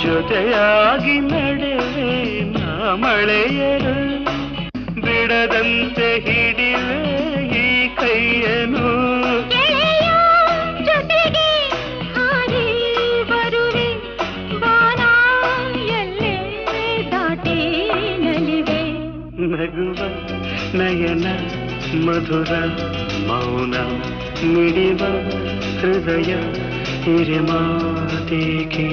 ಜೊತೆಯಾಗಿ ನಡೆವೆ ನಾ ಮಳೆಯರು ಬಿಡದಂತೆ ಹಿಡಿವೆ ಈ ಕೈಯನು ಜೊತೆಗೆ ಹಾರಿ ಬರುವೆ ಬಾನ ಎಲ್ಲೇ ದಾಟಿ ನಲಿವೆ ನಗುವ ನಯನ ಮಧುರ ಮೌನ ಮಿಡಿವ ಹೃದಯ ಹಿರಿಮಾತೇಕೆ